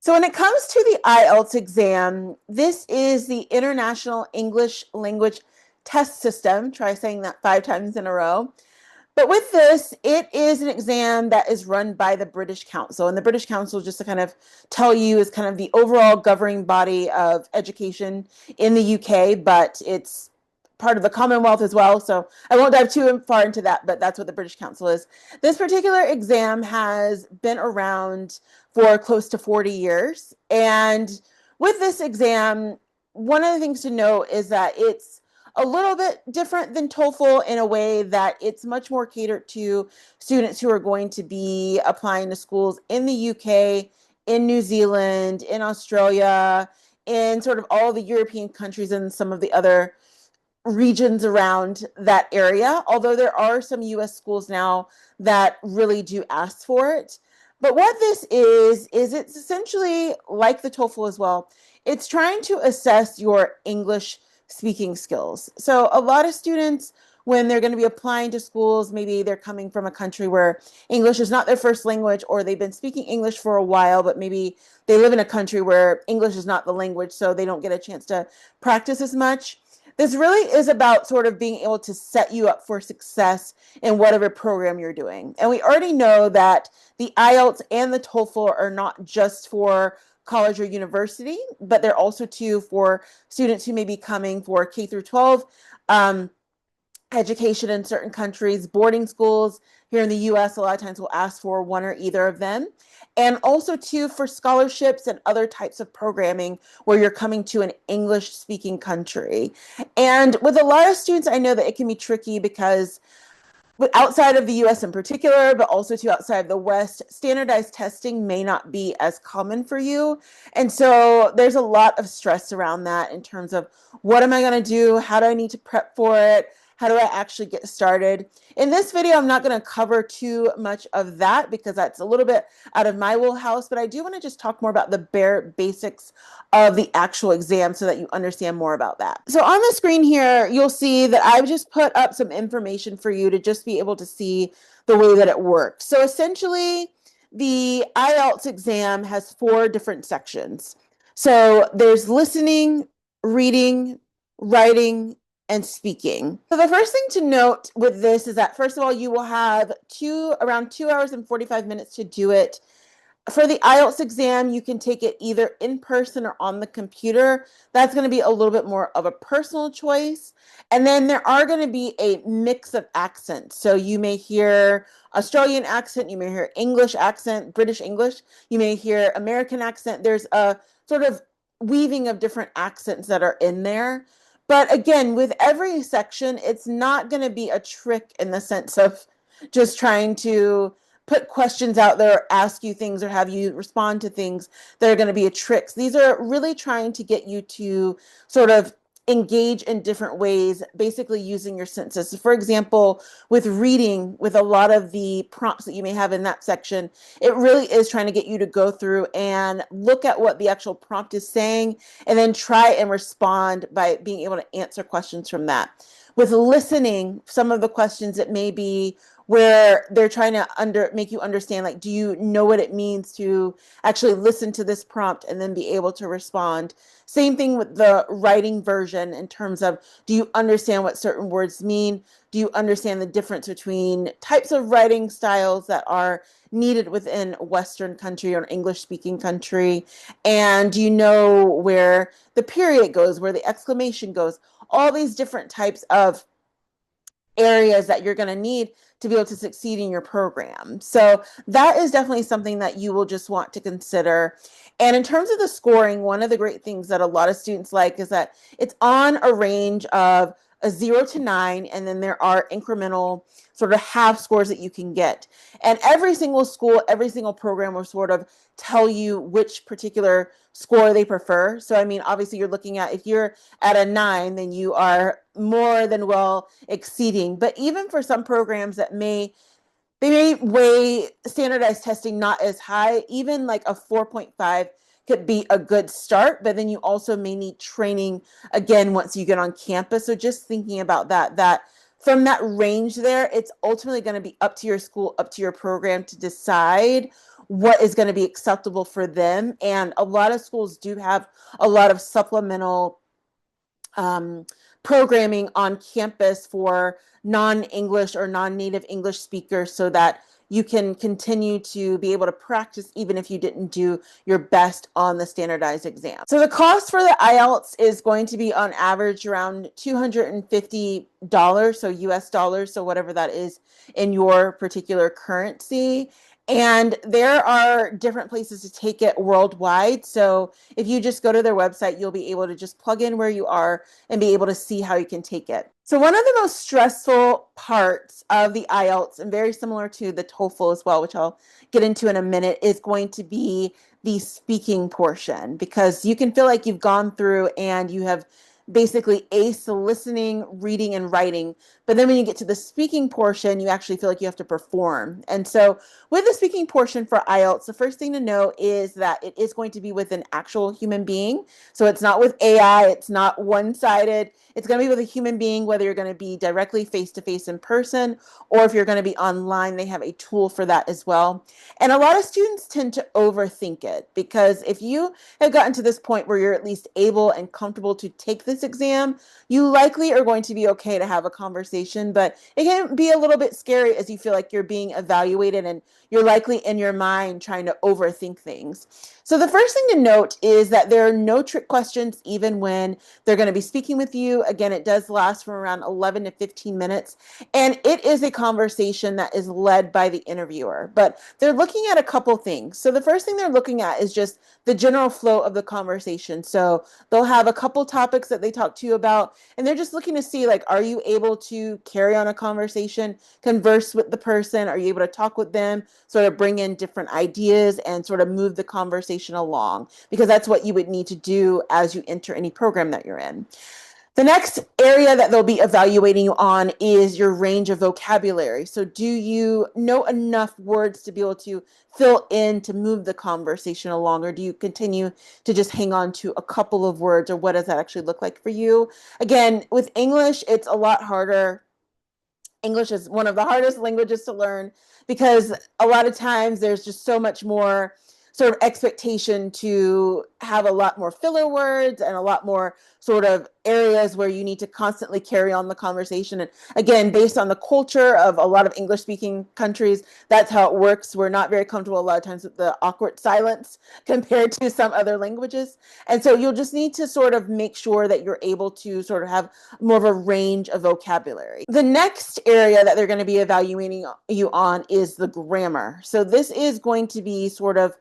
So when it comes to the IELTS exam, this is the International English Language Test System. Try saying that 5 times in a row. But with this, it is an exam that is run by the British Council. And the British Council, just to kind of tell you, is kind of the overall governing body of education in the UK, but it's part of the Commonwealth as well. So I won't dive too far into that, but that's what the British Council is. This particular exam has been around for close to 40 years. And with this exam, one of the things to note is that it's a little bit different than TOEFL in a way that it's much more catered to students who are going to be applying to schools in the UK, in New Zealand, in Australia, in sort of all the European countries and some of the other regions around that area, although there are some US schools now that really do ask for it. But what this is it's essentially like the TOEFL as well. It's trying to assess your English speaking skills. So a lot of students, when they're going to be applying to schools, maybe they're coming from a country where English is not their first language, or they've been speaking English for a while, but maybe they live in a country where English is not the language, so they don't get a chance to practice as much. This really is about sort of being able to set you up for success in whatever program you're doing. And we already know that the IELTS and the TOEFL are not just for college or university, but they're also too for students who may be coming for K through 12 education in certain countries. Boarding schools here in the US a lot of times will ask for one or either of them. And also too for scholarships and other types of programming where you're coming to an English speaking country. And with a lot of students, I know that it can be tricky because outside of the US in particular, but also to outside of the West, standardized testing may not be as common for you. And so there's a lot of stress around that in terms of what am I going to do? How do I need to prep for it? How do I actually get started? In this video, I'm not going to cover too much of that because that's a little bit out of my wheelhouse, but I do want to just talk more about the bare basics of the actual exam so that you understand more about that. So on the screen here, you'll see that I've just put up some information for you to just be able to see the way that it works. So essentially, the IELTS exam has 4 different sections. So there's listening, reading, writing, and speaking. So the first thing to note with this is that, first of all, you will have around 2 hours and 45 minutes to do it. For the IELTS exam, you can take it either in person or on the computer. That's going to be a little bit more of a personal choice. And then there are going to be a mix of accents. So you may hear Australian accent, you may hear English accent, British English, you may hear American accent. There's a sort of weaving of different accents that are in there. But again, with every section, it's not going to be a trick in the sense of just trying to put questions out there, ask you things, or have you respond to things that are going to be a tricks. These are really trying to get you to sort of engage in different ways, basically using your senses. So for example, with reading, with a lot of the prompts that you may have in that section, it really is trying to get you to go through and look at what the actual prompt is saying, and then try and respond by being able to answer questions from that. With listening, some of the questions it may be where they're trying to make you understand, like, do you know what it means to actually listen to this prompt and then be able to respond? Same thing with the writing version in terms of, do you understand what certain words mean? Do you understand the difference between types of writing styles that are needed within a Western country or an English-speaking country? And do you know where the period goes, where the exclamation goes? All these different types of areas that you're going to need to be able to succeed in your program. So that is definitely something that you will just want to consider. And in terms of the scoring, one of the great things that a lot of students like is that it's on a range of a 0 to 9, and then there are incremental sort of half scores that you can get. And every single school, every single program will sort of tell you which particular score they prefer. So, I mean, obviously you're looking at, if you're at a 9, then you are more than well exceeding. But even for some programs that they may weigh standardized testing not as high, even like a 4.5 could be a good start, but then you also may need training again once you get on campus. So just thinking about that from that range there, it's ultimately going to be up to your school, up to your program to decide what is going to be acceptable for them. And a lot of schools do have a lot of supplemental um, programming on campus for non-English or non-native English speakers so that you can continue to be able to practice even if you didn't do your best on the standardized exam. So the cost for the IELTS is going to be on average around $250, so US dollars, so whatever that is in your particular currency. And there are different places to take it worldwide. So if you just go to their website, you'll be able to just plug in where you are and be able to see how you can take it. So one of the most stressful parts of the IELTS, and very similar to the TOEFL as well, which I'll get into in a minute, is going to be the speaking portion, because you can feel like you've gone through and you have basically aced the listening, reading, and writing. But then when you get to the speaking portion, you actually feel like you have to perform. And so with the speaking portion for IELTS, the first thing to know is that it is going to be with an actual human being. So it's not with AI, it's not one-sided. It's going to be with a human being, whether you're going to be directly face-to-face in person, or if you're going to be online, they have a tool for that as well. And a lot of students tend to overthink it, because if you have gotten to this point where you're at least able and comfortable to take this exam, you likely are going to be okay to have a conversation, but it can be a little bit scary as you feel like you're being evaluated and you're likely in your mind trying to overthink things. So the first thing to note is that there are no trick questions even when they're going to be speaking with you. Again, it does last from around 11 to 15 minutes, and it is a conversation that is led by the interviewer. But they're looking at a couple things. So the first thing they're looking at is just the general flow of the conversation. So they'll have a couple topics that they talk to you about, and they're just looking to see, like, are you able to carry on a conversation, converse with the person? Are you able to talk with them, sort of bring in different ideas and sort of move the conversation along? Because that's what you would need to do as you enter any program that you're in. The next area that they'll be evaluating you on is your range of vocabulary. So do you know enough words to be able to fill in to move the conversation along, or do you continue to just hang on to a couple of words, or what does that actually look like for you? Again, with English, it's a lot harder. English is one of the hardest languages to learn, because a lot of times there's just so much more sort of expectation to have a lot more filler words and a lot more sort of areas where you need to constantly carry on the conversation. And again, based on the culture of a lot of English speaking countries, that's how it works. We're not very comfortable a lot of times with the awkward silence compared to some other languages. And so you'll just need to sort of make sure that you're able to sort of have more of a range of vocabulary. The next area that they're going to be evaluating you on is the grammar. So this is going to be sort of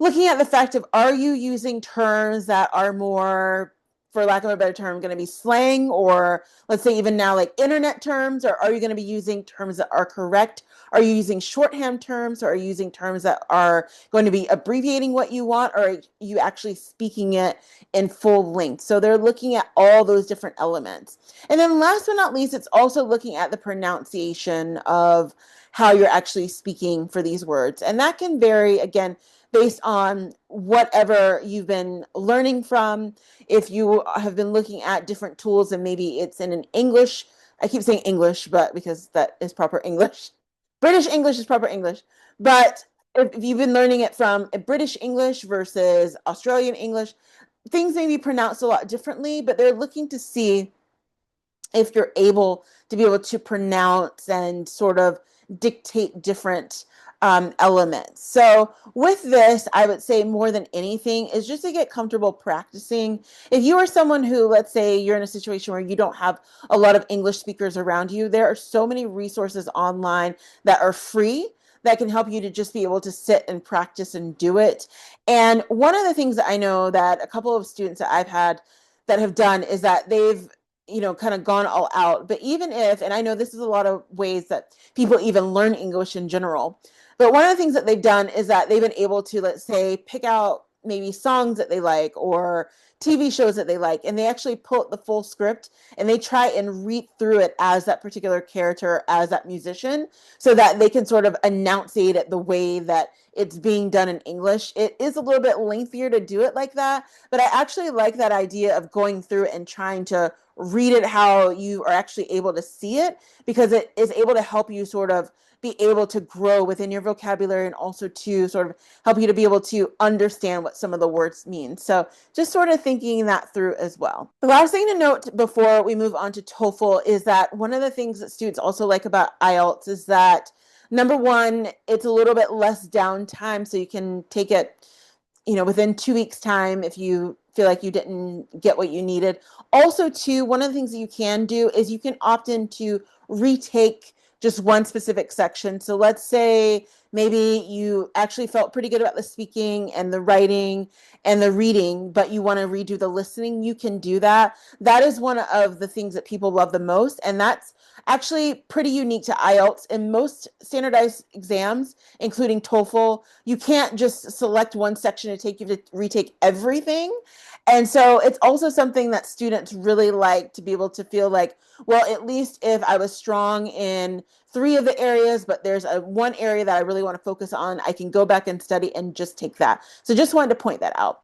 looking at the fact of, are you using terms that are more, for lack of a better term, going to be slang, or let's say even now like internet terms, or are you going to be using terms that are correct? Are you using shorthand terms, or are you using terms that are going to be abbreviating what you want, or are you actually speaking it in full length? So they're looking at all those different elements. And then last but not least, it's also looking at the pronunciation of how you're actually speaking for these words. And that can vary, again, based on whatever you've been learning from. If you have been looking at different tools and maybe it's in an English, I keep saying English, but because that is proper English. British English is proper English. But if you've been learning it from a British English versus Australian English, things may be pronounced a lot differently, but they're looking to see if you're able to be able to pronounce and sort of dictate different elements. So with this, I would say more than anything is just to get comfortable practicing. If you are someone who, let's say you're in a situation where you don't have a lot of English speakers around you, there are so many resources online that are free that can help you to just be able to sit and practice and do it. And one of the things that I know that a couple of students that I've had that have done is that they've kind of gone all out. But even if, and I know this is a lot of ways that people even learn English in general, but one of the things that they've done is that they've been able to, let's say, pick out maybe songs that they like or TV shows that they like, and they actually pull up the full script and they try and read through it as that particular character, as that musician, so that they can sort of enunciate it the way that it's being done in English. It is a little bit lengthier to do it like that, but I actually like that idea of going through it and trying to read it how you are actually able to see it, because it is able to help you sort of be able to grow within your vocabulary and also to sort of help you to be able to understand what some of the words mean. So just sort of thinking that through as well. The last thing to note before we move on to TOEFL is that one of the things that students also like about IELTS is that number one, it's a little bit less downtime, so you can take it, within 2 weeks time if you feel like you didn't get what you needed. Also, too, one of the things that you can do is you can opt in to retake just one specific section. So let's say maybe you actually felt pretty good about the speaking and the writing and the reading, but you want to redo the listening, you can do that. That is one of the things that people love the most, and that's actually pretty unique to IELTS. In most standardized exams, including TOEFL, you can't just select one section to take you to retake everything. And so it's also something that students really like, to be able to feel like, well, at least if I was strong in 3 of the areas, but there's one area that I really want to focus on, I can go back and study and just take that. So just wanted to point that out.